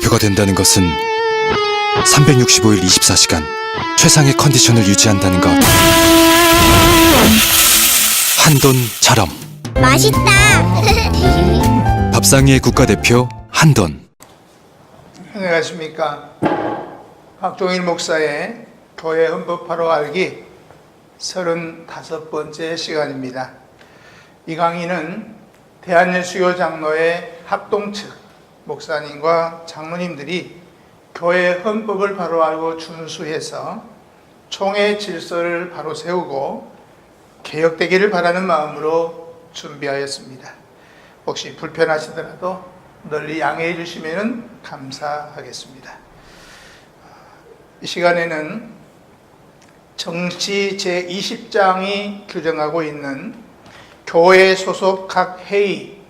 대표가 된다는 것은 365일 24시간 최상의 컨디션을 유지한다는 것. 한돈처럼. 맛있다. 밥상위의 국가대표 한돈. 안녕하십니까. 박종일 목사의 교회 헌법하러 알기 35번째 시간입니다. 이 강의는 대한예수교 장로회 합동측 목사님과 장로님들이 교회 헌법을 바로 알고 준수해서 총회 질서를 바로 세우고 개혁되기를 바라는 마음으로 준비하였습니다. 혹시 불편하시더라도 널리 양해해 주시면 감사하겠습니다. 이 시간에는 정치 제20장이 규정하고 있는 교회 소속 각 회의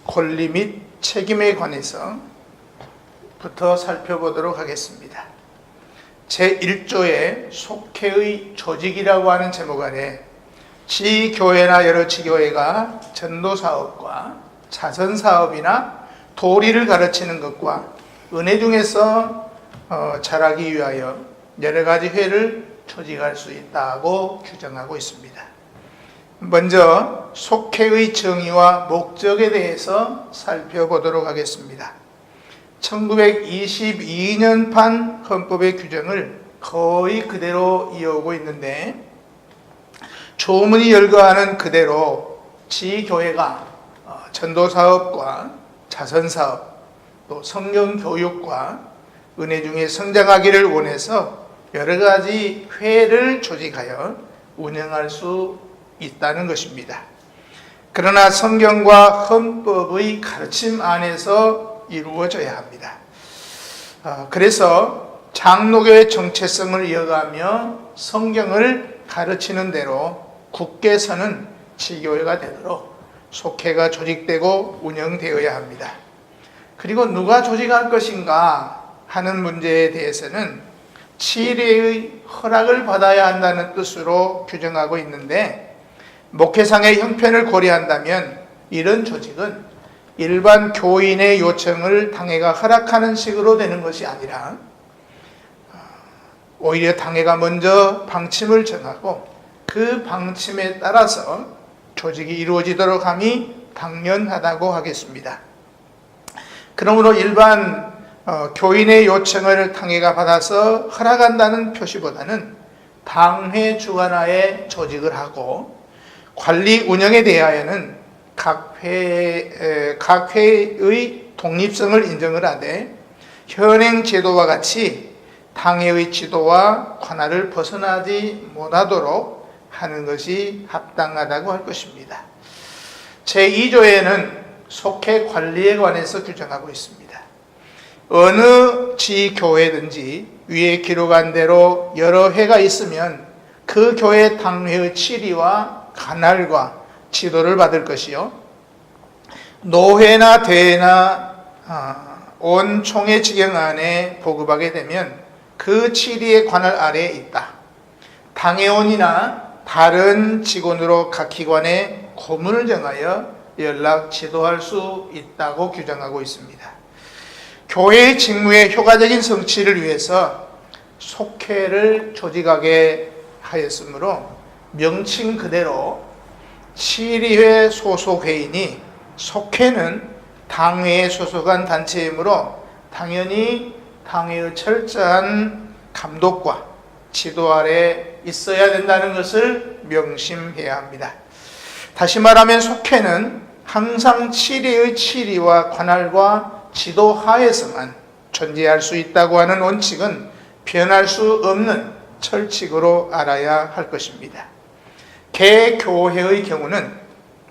권리 및 책임에 관해서 부터 살펴보도록 하겠습니다. 제1조의 속회의 조직이라고 하는 제목 아래 지교회나 여러 지교회가 전도사업과 자선사업이나 도리를 가르치는 것과 은혜 중에서 자라기 위하여 여러 가지 회를 조직할 수 있다고 규정하고 있습니다. 먼저 속회의 정의와 목적에 대해서 살펴보도록 하겠습니다. 1922년판 헌법의 규정을 거의 그대로 이어오고 있는데, 조문이 열거하는 그대로 지교회가 전도사업과 자선사업, 또 성경교육과 은혜 중에 성장하기를 원해서 여러 가지 회를 조직하여 운영할 수 있다는 것입니다. 그러나 성경과 헌법의 가르침 안에서 이루어져야 합니다. 그래서 장로교의 정체성을 이어가며 성경을 가르치는 대로 굳게 서는 지교회가 되도록 속회가 조직되고 운영되어야 합니다. 그리고 누가 조직할 것인가 하는 문제에 대해서는 치례의 허락을 받아야 한다는 뜻으로 규정하고 있는데, 목회상의 형편을 고려한다면 이런 조직은 일반 교인의 요청을 당회가 허락하는 식으로 되는 것이 아니라 오히려 당회가 먼저 방침을 정하고 그 방침에 따라서 조직이 이루어지도록 함이 당연하다고 하겠습니다. 그러므로 일반 교인의 요청을 당회가 받아서 허락한다는 표시보다는 당회 주관하에 조직을 하고 관리 운영에 대하여는 각 회의 독립성을 인정을 하되 현행 제도와 같이 당회의 지도와 관할을 벗어나지 못하도록 하는 것이 합당하다고 할 것입니다. 제2조에는 속회 관리에 관해서 규정하고 있습니다. 어느 지교회든지 위에 기록한 대로 여러 회가 있으면 그 교회 당회의 치리와 관할과 지도를 받을 것이요, 노회나 대회나 온 총회 직영 안에 보급하게 되면 그 치리의 관할 아래에 있다. 당회원이나 다른 직원으로 각 기관에 고문을 정하여 연락 지도할 수 있다고 규정하고 있습니다. 교회의 직무의 효과적인 성취를 위해서 속회를 조직하게 하였으므로 명칭 그대로 치리회 소속 회의니 속회는 당회에 소속한 단체이므로 당연히 당회의 철저한 감독과 지도 아래 있어야 된다는 것을 명심해야 합니다. 다시 말하면 속회는 항상 치리의 치리와 관할과 지도 하에서만 존재할 수 있다고 하는 원칙은 변할 수 없는 철칙으로 알아야 할 것입니다. 개교회의 경우는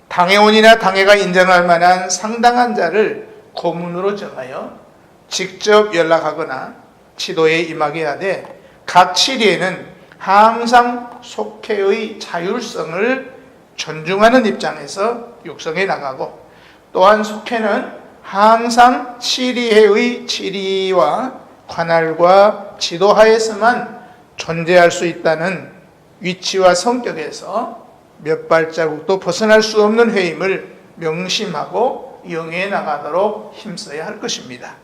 당회원이나 당회가 인정할 만한 상당한 자를 고문으로 정하여 직접 연락하거나 지도에 임하게 하되, 각 치리에는 항상 속회의 자율성을 존중하는 입장에서 육성해 나가고, 또한 속회는 항상 치리회의 치리와 관할과 지도하에서만 존재할 수 있다는 위치와 성격에서 몇 발자국도 벗어날 수 없는 회임을 명심하고 이용해 나가도록 힘써야 할 것입니다.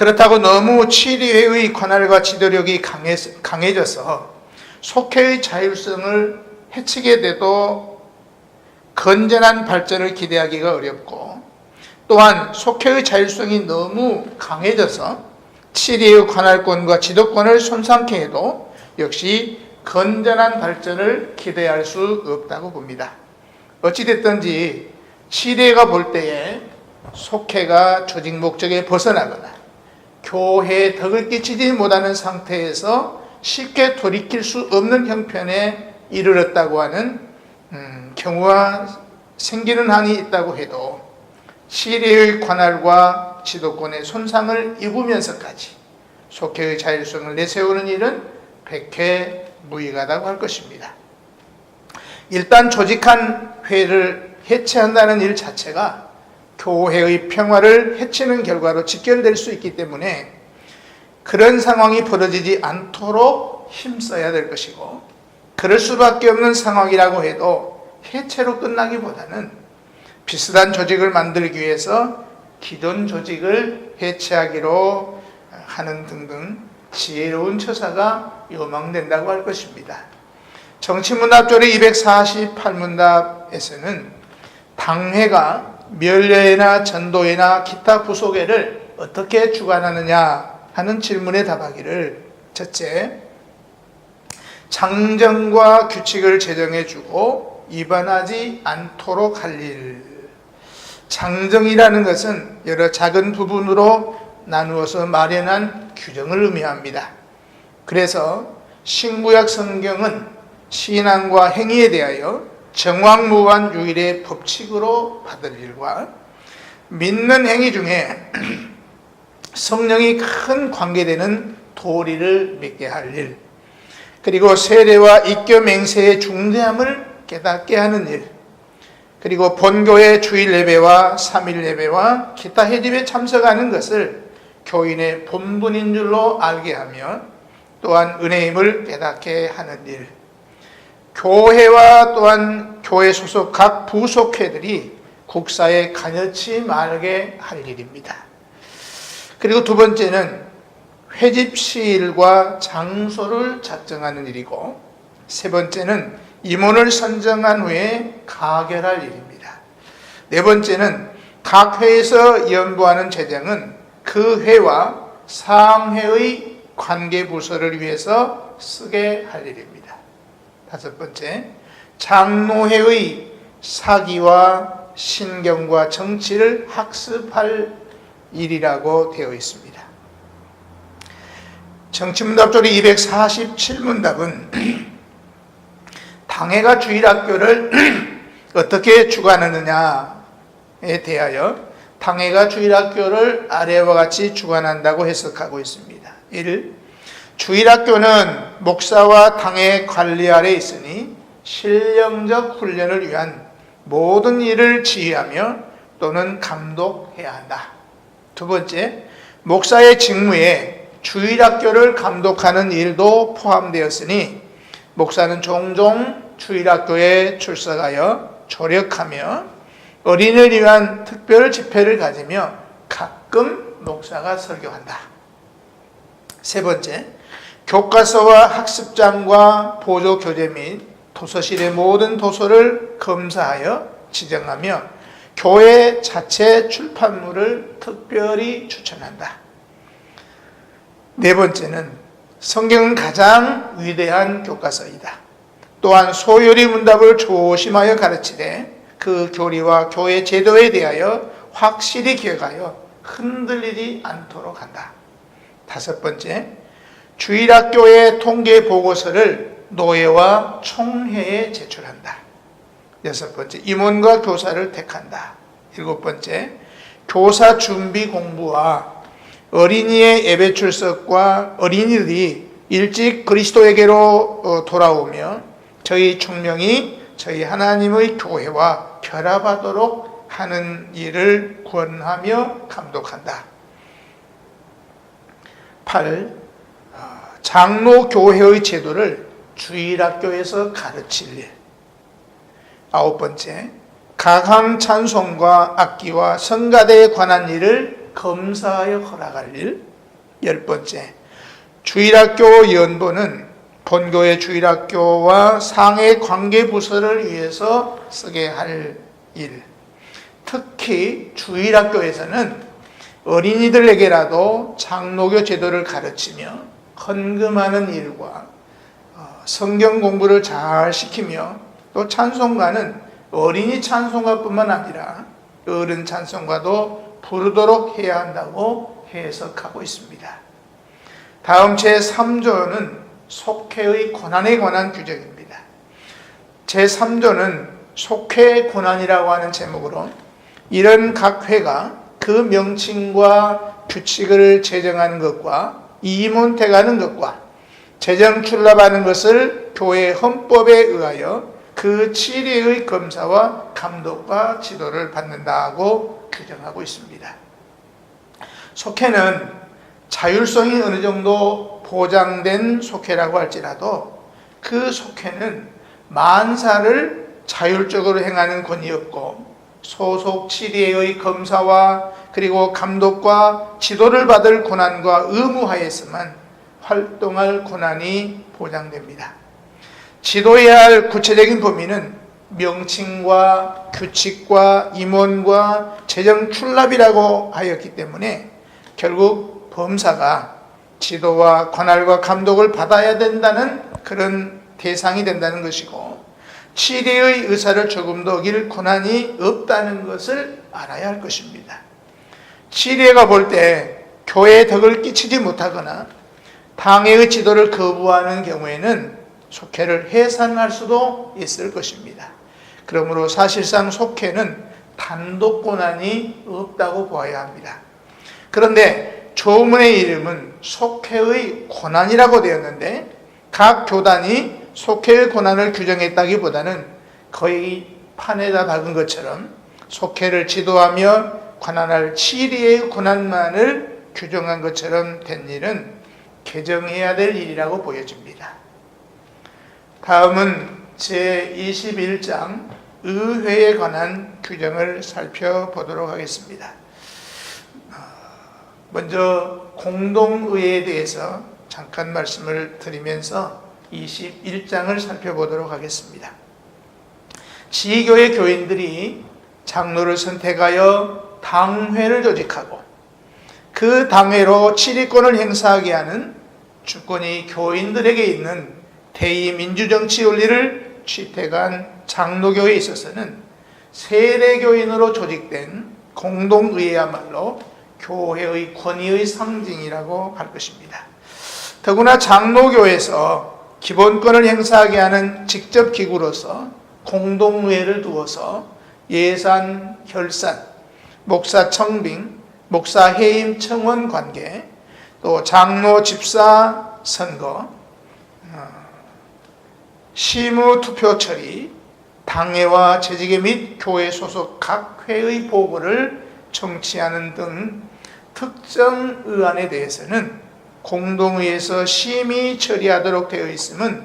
그렇다고 너무 치리회의 관할과 지도력이 강해져서 속회의 자율성을 해치게 돼도 건전한 발전을 기대하기가 어렵고, 또한 속회의 자율성이 너무 강해져서 치리의 관할권과 지도권을 손상케 해도 역시 건전한 발전을 기대할 수 없다고 봅니다. 어찌됐든지 치리회가 볼 때에 속회가 조직 목적에 벗어나거나 교회에 덕을 끼치지 못하는 상태에서 쉽게 돌이킬 수 없는 형편에 이르렀다고 하는 경우가 생기는 한이 있다고 해도 치리의 관할과 지도권의 손상을 입으면서까지 속회의 자율성을 내세우는 일은 백회무익하다고 할 것입니다. 일단 조직한 회를 해체한다는 일 자체가 교회의 평화를 해치는 결과로 직결될 수 있기 때문에 그런 상황이 벌어지지 않도록 힘써야 될 것이고, 그럴 수밖에 없는 상황이라고 해도 해체로 끝나기보다는 비슷한 조직을 만들기 위해서 기존 조직을 해체하기로 하는 등등 지혜로운 처사가 요망된다고 할 것입니다. 정치문답조례 248문답에서는 당회가 멸례나 전도회나 기타 부속회를 어떻게 주관하느냐 하는 질문에 답하기를, 첫째, 장정과 규칙을 제정해주고 위반하지 않도록 할 일. 장정이라는 것은 여러 작은 부분으로 나누어서 마련한 규정을 의미합니다. 그래서 신구약 성경은 신앙과 행위에 대하여 정황무관 유일의 법칙으로 받을 일과 믿는 행위 중에 성령이 큰 관계되는 도리를 맺게 할 일, 그리고 세례와 입교 맹세의 중대함을 깨닫게 하는 일, 그리고 본교의 주일 예배와 3일 예배와 기타 회집에 참석하는 것을 교인의 본분인 줄로 알게 하며 또한 은혜임을 깨닫게 하는 일, 교회와 또한 교회 소속 각 부속회들이 국사에 간여치 말게 할 일입니다. 그리고 두 번째는 회집 시일과 장소를 작정하는 일이고, 세 번째는 임원을 선정한 후에 가결할 일입니다. 네 번째는 각 회에서 연부하는 재정은 그 회와 상회의 관계부서를 위해서 쓰게 할 일입니다. 다섯 번째, 장로회의 사기와 신경과 정치를 학습할 일이라고 되어 있습니다. 정치문답조례 247문답은 당회가 주일학교를 어떻게 주관하느냐에 대하여 당회가 주일학교를 아래와 같이 주관한다고 해석하고 있습니다. 1. 주일학교는 목사와 당회 관리 아래 있으니 신령적 훈련을 위한 모든 일을 지휘하며 또는 감독해야 한다. 두 번째, 목사의 직무에 주일학교를 감독하는 일도 포함되었으니 목사는 종종 주일학교에 출석하여 조력하며 어린이를 위한 특별 집회를 가지며 가끔 목사가 설교한다. 세 번째, 교과서와 학습장과 보조 교재 및 도서실의 모든 도서를 검사하여 지정하며 교회 자체 출판물을 특별히 추천한다. 네 번째는 성경은 가장 위대한 교과서이다. 또한 소요리 문답을 조심하여 가르치되 그 교리와 교회 제도에 대하여 확실히 기억하여 흔들리지 않도록 한다. 다섯 번째, 주일학교의 통계 보고서를 노예와 총회에 제출한다. 여섯 번째, 임원과 교사를 택한다. 일곱 번째, 교사 준비 공부와 어린이의 예배 출석과 어린이들이 일찍 그리스도에게로 돌아오며 저희 총명이 저희 하나님의 교회와 결합하도록 하는 일을 권하며 감독한다. 8. 장로 교회의 제도를 주일학교에서 가르칠 일. 9번째, 가강 찬송과 악기와 성가대에 관한 일을 검사하여 허락할 일. 10번째, 주일학교 연보는 본교의 주일학교와 상해 관계부서를 위해서 쓰게 할 일. 특히 주일학교에서는 어린이들에게라도 장로교 제도를 가르치며 헌금하는 일과 성경 공부를 잘 시키며 또 찬송가는 어린이 찬송가뿐만 아니라 어른 찬송가도 부르도록 해야 한다고 해석하고 있습니다. 다음 제3조는 속회의 권한에 관한 규정입니다. 제3조는 속회 권한이라고 하는 제목으로 이런 각 회가 그 명칭과 규칙을 제정하는 것과 이문택하는 것과 재정 출납하는 것을 교회 헌법에 의하여 그 치리의 검사와 감독과 지도를 받는다고 규정하고 있습니다. 속회는 자율성이 어느 정도 보장된 속회라고 할지라도 그 속회는 만사를 자율적으로 행하는 권이 없고 소속 치리의 검사와 그리고 감독과 지도를 받을 권한과 의무하에서만 활동할 권한이 보장됩니다. 지도해야 할 구체적인 범위는 명칭과 규칙과 임원과 재정 출납이라고 하였기 때문에 결국 범사가 지도와 관할과 감독을 받아야 된다는 그런 대상이 된다는 것이고 치리의 의사를 조금 더 어길 권한이 없다는 것을 알아야 할 것입니다. 치리회가 볼 때 교회에 덕을 끼치지 못하거나 당회의 지도를 거부하는 경우에는 속회를 해산할 수도 있을 것입니다. 그러므로 사실상 속회는 단독 권한이 없다고 보아야 합니다. 그런데 조문의 이름은 속회의 권한이라고 되었는데 각 교단이 속회의 권한을 규정했다기보다는 거의 판에다 박은 것처럼 속회를 지도하며 관할할 치리의 권한만을 규정한 것처럼 된 일은 개정해야 될 일이라고 보여집니다. 다음은 제21장 의회에 관한 규정을 살펴보도록 하겠습니다. 먼저 공동의회에 대해서 잠깐 말씀을 드리면서 21장을 살펴보도록 하겠습니다. 지교회 교인들이 장로를 선택하여 당회를 조직하고 그 당회로 치리권을 행사하게 하는 주권이 교인들에게 있는 대의민주정치 원리를 채택한 장로교회에 있어서는 세례교인으로 조직된 공동의회야말로 교회의 권위의 상징이라고 할 것입니다. 더구나 장로교회에서 기본권을 행사하게 하는 직접 기구로서 공동의회를 두어서 예산, 결산, 목사 청빙, 목사 해임 청원 관계, 또 장로 집사 선거, 시무 투표 처리, 당회와 재직회 및 교회 소속 각 회의 보고를 청취하는 등 특정 의안에 대해서는 공동의회에서 심의 처리하도록 되어 있음은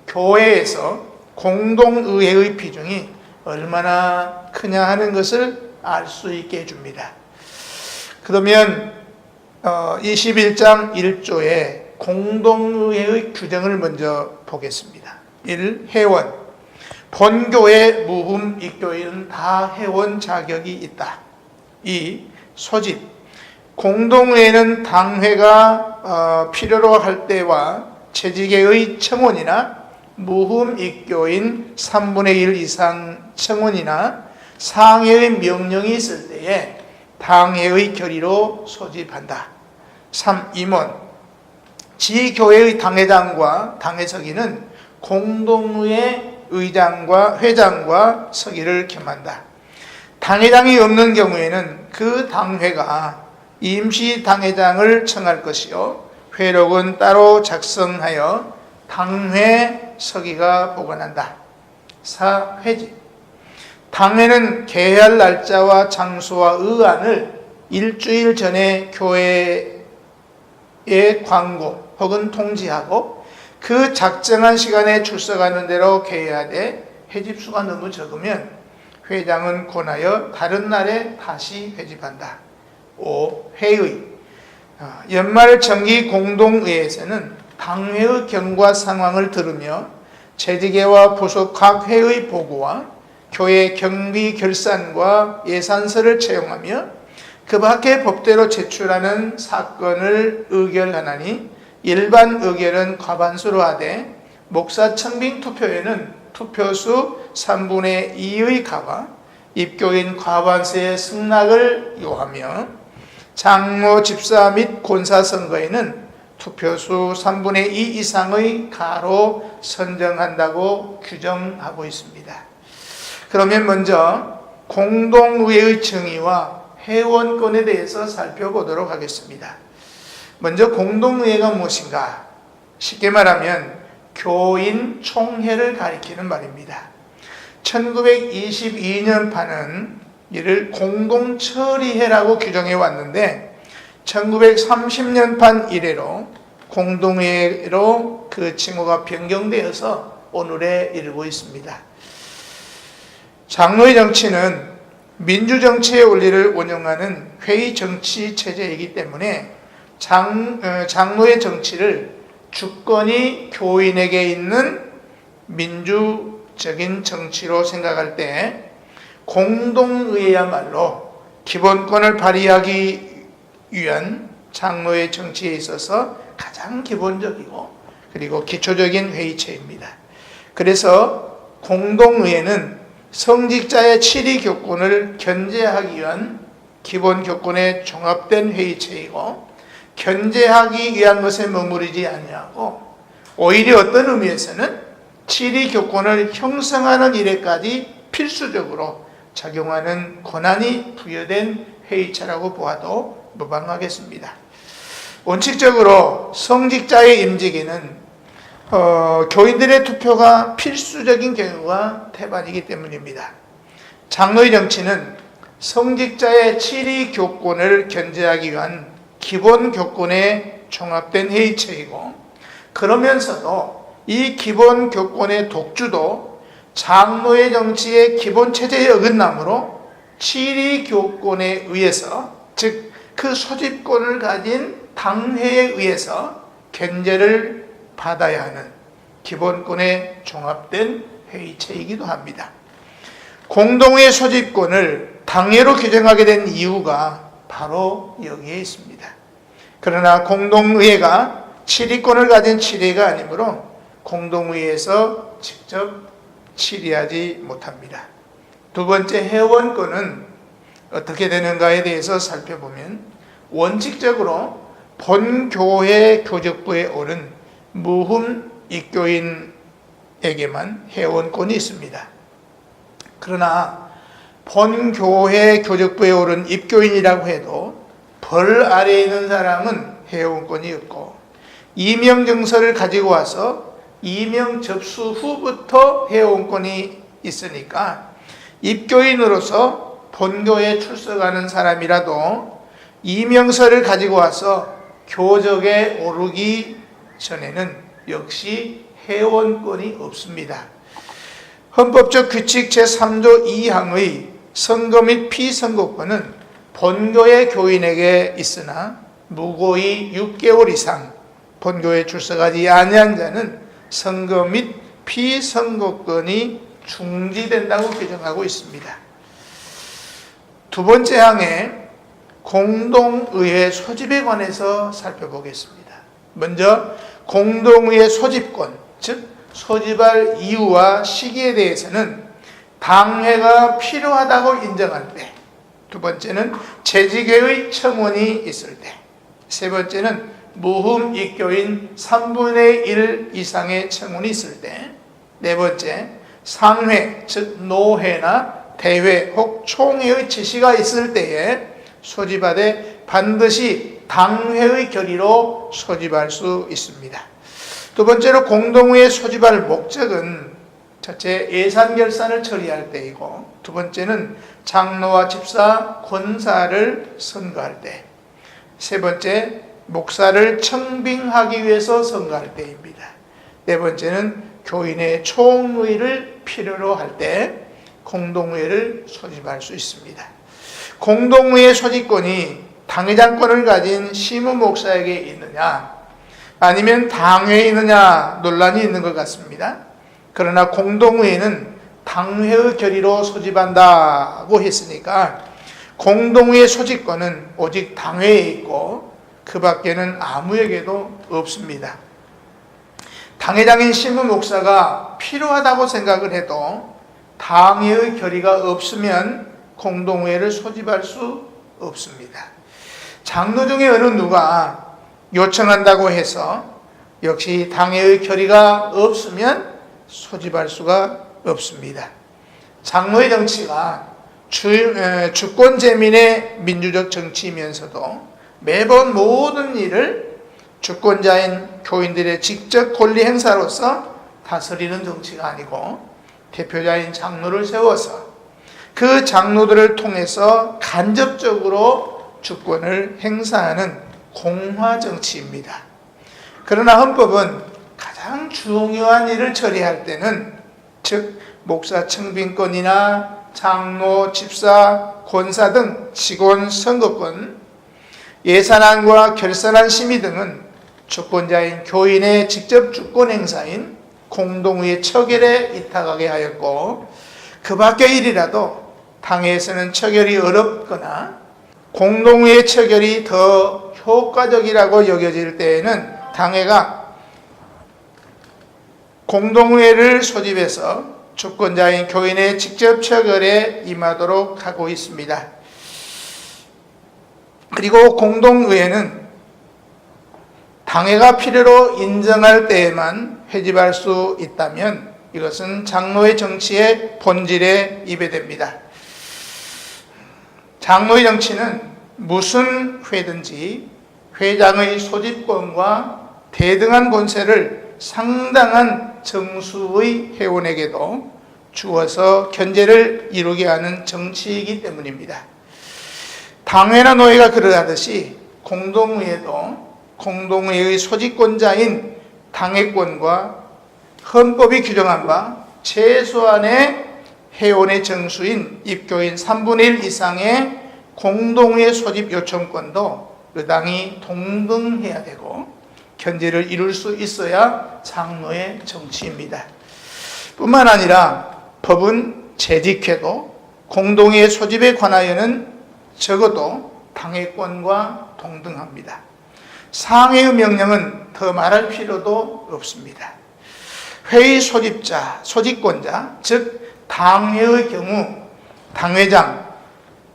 교회에서 공동의회의 비중이 얼마나 크냐 하는 것을 알 수 있게 해줍니다. 그러면 21장 1조의 공동의회의 규정을 먼저 보겠습니다. 1. 회원. 본교회 무흠 입교인은 다 회원 자격이 있다. 2. 소집. 공동의회는 당회가 필요로 할 때와 재직회의 청원이나 무흠 입교인 3분의 1 이상 청원이나 상회의 명령이 있을 때에 당회의 결의로 소집한다. 3. 임원. 지교회의 당회장과 당회서기는 공동의회 의장과 회장과 서기를 겸한다. 당회장이 없는 경우에는 그 당회가 임시 당회장을 청할 것이요 회록은 따로 작성하여 당회 서기가 보관한다. 4. 회집. 당회는 개회할 날짜와 장소와 의안을 일주일 전에 교회에 광고 혹은 통지하고 그 작정한 시간에 출석하는 대로 개회하되 회집수가 너무 적으면 회장은 권하여 다른 날에 다시 회집한다. 5. 회의. 연말 정기 공동회에서는 당회의 경과 상황을 들으며 재직회와 부속 각 회의 보고와 교회 경비 결산과 예산서를 채용하며 그 밖의 법대로 제출하는 사건을 의결하나니 일반 의결은 과반수로 하되 목사 청빙 투표에는 투표수 3분의 2의 가와 입교인 과반수의 승낙을 요하며 장로 집사 및 권사 선거에는 투표수 3분의 2 이상의 가로 선정한다고 규정하고 있습니다. 그러면 먼저 공동의회의 정의와 회원권에 대해서 살펴보도록 하겠습니다. 먼저 공동의회가 무엇인가? 쉽게 말하면 교인 총회를 가리키는 말입니다. 1922년판은 이를 공동처리회라고 규정해 왔는데 1930년판 이래로 공동회로 그 칭호가 변경되어서 오늘에 이르고 있습니다. 장로의 정치는 민주정치의 원리를 운영하는 회의 정치 체제이기 때문에 장로의 정치를 주권이 교인에게 있는 민주적인 정치로 생각할 때 공동의회야말로 기본권을 발휘하기 위한 장로의 정치에 있어서 가장 기본적이고 그리고 기초적인 회의체입니다. 그래서 공동의회는 성직자의 치리 교권을 견제하기 위한 기본 교권의 종합된 회의체이고 견제하기 위한 것에 머무르지 아니하고 오히려 어떤 의미에서는 치리 교권을 형성하는 일에까지 필수적으로 작용하는 권한이 부여된 회의체라고 보아도 무방하겠습니다. 원칙적으로 성직자의 임직에는 교인들의 투표가 필수적인 경우가 태반이기 때문입니다. 장로의 정치는 성직자의 치리 교권을 견제하기 위한 기본 교권의 종합된 회의체이고 그러면서도 이 기본 교권의 독주도 장로의 정치의 기본 체제에 어긋나므로 치리 교권에 의해서 즉 그 소집권을 가진 당회에 의해서 견제를 받아야 하는 기본권의 종합된 회의체이기도 합니다. 공동의 소집권을 당회로 규정하게 된 이유가 바로 여기에 있습니다. 그러나 공동의회가 치리권을 가진 치리가 아니므로 공동의회에서 직접 치리하지 못합니다. 두 번째, 회원권은 어떻게 되는가에 대해서 살펴보면 원칙적으로 본교회 교적부에 오른 무흠 입교인에게만 회원권이 있습니다. 그러나 본교회 교적부에 오른 입교인이라고 해도 벌 아래에 있는 사람은 회원권이 없고 이명증서를 가지고 와서 이명 접수 후부터 회원권이 있으니까 입교인으로서 본교에 출석하는 사람이라도 이명서를 가지고 와서 교적에 오르기 전에는 역시 회원권이 없습니다. 헌법적 규칙 제3조 2항의 선거 및 피선거권은 본교의 교인에게 있으나 무고의 6개월 이상 본교에 출석하지 아니한 자는 선거 및 피선거권이 중지된다고 규정하고 있습니다. 두 번째 항에 공동의회 소집에 관해서 살펴보겠습니다. 먼저 공동의회 소집권, 즉 소집할 이유와 시기에 대해서는 당회가 필요하다고 인정할 때, 두 번째는 재직회의 청원이 있을 때, 세 번째는 무흠 입교인 3분의 1 이상의 청원이 있을 때, 네 번째 상회, 즉 노회나 대회 혹 총회의 지시가 있을 때에 소집하되 반드시 당회의 결의로 소집할 수 있습니다. 두 번째로 공동의회 소집할 목적은 첫째 예산 결산을 처리할 때이고 두 번째는 장로와 집사, 권사를 선거할 때, 세 번째 목사를 청빙하기 위해서 선거할 때입니다. 네 번째는 교인의 총의를 필요로 할 때 공동의회를 소집할 수 있습니다. 공동의회 소집권이 당회장권을 가진 시무 목사에게 있느냐 아니면 당회에 있느냐 논란이 있는 것 같습니다. 그러나 공동회는 당회의 결의로 소집한다고 했으니까 공동회 소집권은 오직 당회에 있고 그 밖에는 아무에게도 없습니다. 당회장인 시무 목사가 필요하다고 생각을 해도 당회의 결의가 없으면 공동회를 소집할 수 없습니다. 장로 중에 어느 누가 요청한다고 해서 역시 당회의 결의가 없으면 소집할 수가 없습니다. 장로의 정치가 주권 재민의 민주적 정치이면서도 매번 모든 일을 주권자인 교인들의 직접 권리 행사로서 다스리는 정치가 아니고 대표자인 장로를 세워서 그 장로들을 통해서 간접적으로 주권을 행사하는 공화 정치입니다. 그러나 헌법은 가장 중요한 일을 처리할 때는 즉 목사 청빙권이나 장로, 집사, 권사 등 직원 선거권, 예산안과 결산안 심의 등은 주권자인 교인의 직접 주권 행사인 공동회의 처결에 위탁하게 하였고 그 밖의 일이라도 당회에서는 처결이 어렵거나 공동회의 처결이 더 효과적이라고 여겨질 때에는 당회가 공동회를 소집해서 주권자인 교인의 직접 처결에 임하도록 하고 있습니다. 그리고 공동의회는 당회가 필요로 인정할 때에만 회집할 수 있다면 이것은 장로의 정치의 본질에 위배됩니다. 장로의 정치는 무슨 회든지 회장의 소집권과 대등한 권세를 상당한 정수의 회원에게도 주어서 견제를 이루게 하는 정치이기 때문입니다. 당회나 노회가 그러하듯이 공동회도 공동회의 소집권자인 당회권과 헌법이 규정한 바 최소한의 회원의 정수인 입교인 3분의 1 이상의 공동회 소집 요청권도 의당이 동등해야 되고 견제를 이룰 수 있어야 장로의 정치입니다. 뿐만 아니라 법은 재직회도 공동회 소집에 관하여는 적어도 당회권과 동등합니다. 상회의 명령은 더 말할 필요도 없습니다. 회의 소집자, 소집권자, 즉 당회의 경우 당회장,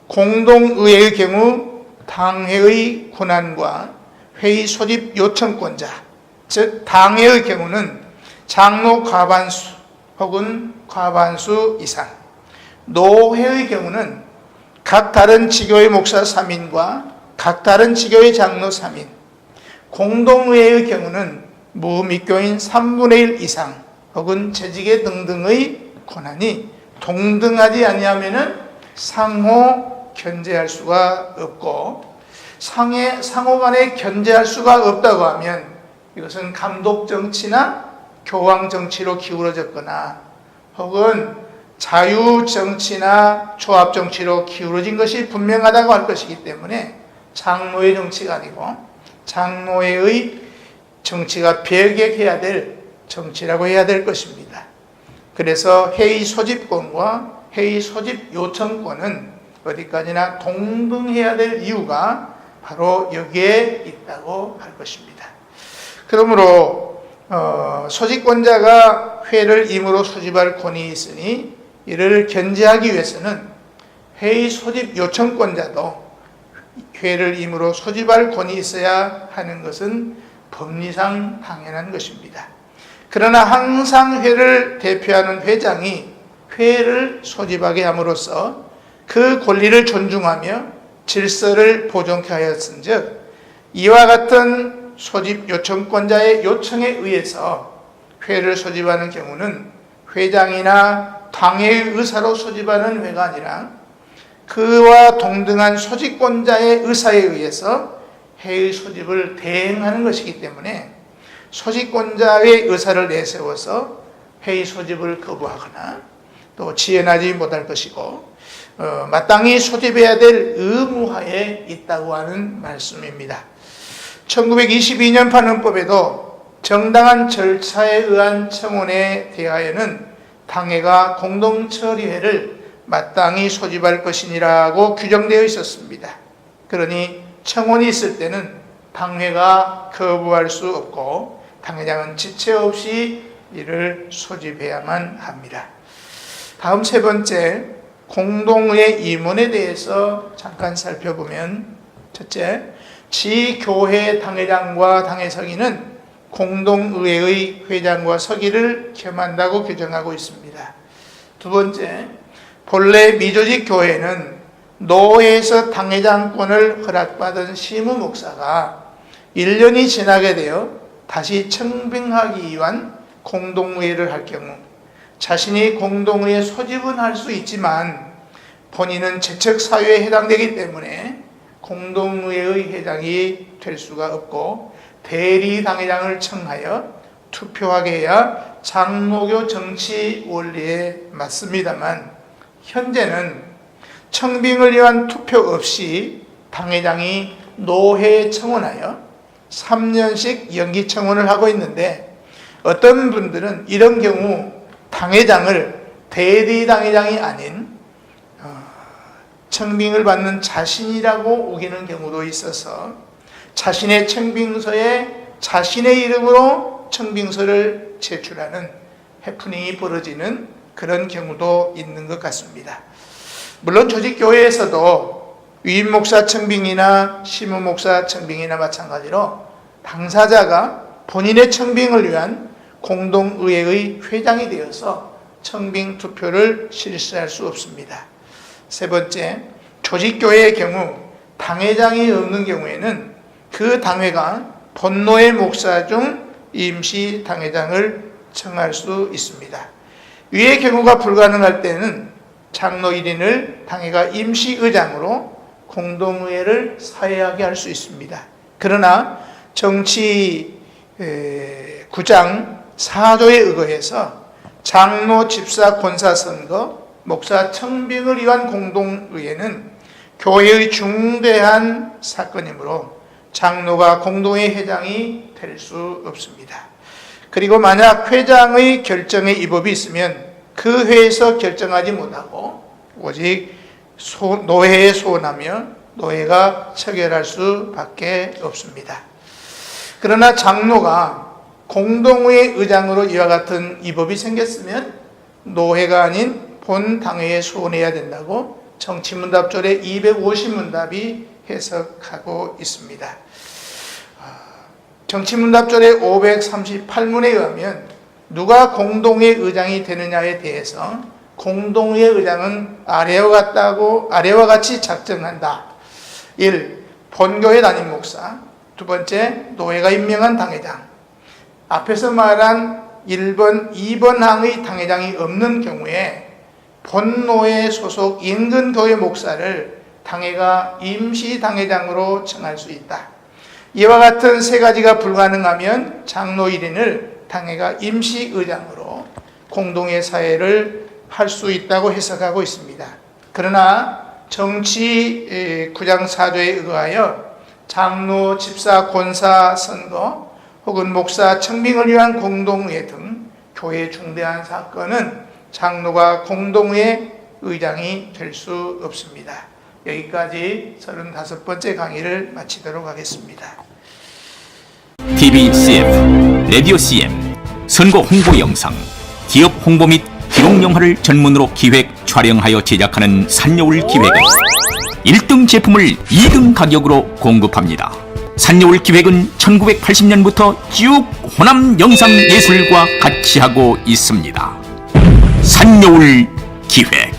공동의회의 경우 당회의 권한과 회의 소집 요청권자, 즉 당회의 경우는 장로 과반수 혹은 과반수 이상, 노회의 경우는 각 다른 지교의 목사 3인과 각 다른 지교의 장로 3인, 공동의회의 경우는 무미교인 3분의 1 이상 혹은 재직의 등등의 권한이 동등하지 아니하면 상호 견제할 수가 없고 상호 간에 견제할 수가 없다고 하면 이것은 감독 정치나 교황 정치로 기울어졌거나 혹은 자유 정치나 조합 정치로 기울어진 것이 분명하다고 할 것이기 때문에 장로의 정치가 아니고 장로회의 정치가 배격해야 될 정치라고 해야 될 것입니다. 그래서 회의 소집권과 회의 소집 요청권은 어디까지나 동등해야 될 이유가 바로 여기에 있다고 할 것입니다. 그러므로 소집권자가 회를 임으로 소집할 권이 있으니 이를 견제하기 위해서는 회의 소집 요청권자도 회를 임으로 소집할 권이 있어야 하는 것은 법리상 당연한 것입니다. 그러나 항상 회를 대표하는 회장이 회를 소집하게 함으로써 그 권리를 존중하며 질서를 보존케 하였은즉 이와 같은 소집 요청권자의 요청에 의해서 회를 소집하는 경우는 회장이나 당회의 의사로 소집하는 회가 아니라 그와 동등한 소집권자의 의사에 의해서 회의 소집을 대행하는 것이기 때문에 소집권자의 의사를 내세워서 회의 소집을 거부하거나 또 지연하지 못할 것이고 마땅히 소집해야 될 의무하에 있다고 하는 말씀입니다. 1922년판 헌법에도 정당한 절차에 의한 청원에 대하여는 당회가 공동처리회를 마땅히 소집할 것이니라고 규정되어 있었습니다. 그러니 청원이 있을 때는 당회가 거부할 수 없고 당회장은 지체 없이 이를 소집해야만 합니다. 다음 세 번째, 공동의회 임원에 대해서 잠깐 살펴보면, 첫째, 지교회 당회장과 당회서기는 공동의회의 회장과 서기를 겸한다고 규정하고 있습니다. 두 번째, 본래 미조직 교회는 노회에서 당회장권을 허락받은 시무 목사가 1년이 지나게 되어 다시 청빙하기 위한 공동의회를 할 경우 자신이 공동의회 소집은 할 수 있지만 본인은 재척사유에 해당되기 때문에 공동의회의 회장이 될 수가 없고 대리당회장을 청하여 투표하게 해야 장로교 정치 원리에 맞습니다만, 현재는 청빙을 위한 투표 없이 당회장이 노회에 청원하여 3년씩 연기 청원을 하고 있는데, 어떤 분들은 이런 경우 당회장을 대리당회장이 아닌 청빙을 받는 자신이라고 우기는 경우도 있어서 자신의 청빙서에 자신의 이름으로 청빙서를 제출하는 해프닝이 벌어지는 그런 경우도 있는 것 같습니다. 물론 조직교회에서도 위임 목사 청빙이나 시무 목사 청빙이나 마찬가지로 당사자가 본인의 청빙을 위한 공동의회의 회장이 되어서 청빙 투표를 실시할 수 없습니다. 세 번째, 조직교회의 경우 당회장이 없는 경우에는 그 당회가 본노회 목사 중 임시 당회장을 청할 수 있습니다. 위의 경우가 불가능할 때는 장로 1인을 당회가 임시의장으로 공동의회를 사회하게 할 수 있습니다. 그러나 정치 구장 4조에 의거해서 장로, 집사, 권사 선거, 목사 청빙을 위한 공동의회는 교회의 중대한 사건이므로 장로가 공동회의 회장이 될 수 없습니다. 그리고 만약 회장의 결정에 위법이 있으면 그 회에서 결정하지 못하고 오직 노회에 소원하며 노회가 처결할 수밖에 없습니다. 그러나 장로가 공동회의 의장으로 이와 같은 위법이 생겼으면 노회가 아닌 본 당회에 소원해야 된다고 정치문답조례 250문답이 해석하고 있습니다. 정치문답조례 538문에 의하면 누가 공동회 의장이 되느냐에 대해서 공동회 의장은 아래와 같이 작정한다. 1. 본교회 담임 목사. 두 번째, 노회가 임명한 당회장. 앞에서 말한 1번, 2번 항의 당회장이 없는 경우에 본노회 소속 인근 교회 목사를 당회가 임시 당회장으로 청할 수 있다. 이와 같은 세 가지가 불가능하면 장로 1인을 당회가 임시 의장으로 공동회 사회를 할 수 있다고 해석하고 있습니다. 그러나 정치 구장 4조에 의하여 장로, 집사, 권사 선거 혹은 목사 청빙을 위한 공동회 등 교회 중대한 사건은 장로가 공동회 의장이 될 수 없습니다. 여기까지 35번째 강의를 마치도록 하겠습니다. TV CF, 라디오 CM, 선거 홍보 영상, 기업 홍보 및 기록 영화를 전문으로 기획, 촬영하여 제작하는 산여울 기획은 1등 제품을 2등 가격으로 공급합니다. 산여울 기획은 1980년부터 쭉 호남 영상예술과 같이 하고 있습니다. 산여울 기획.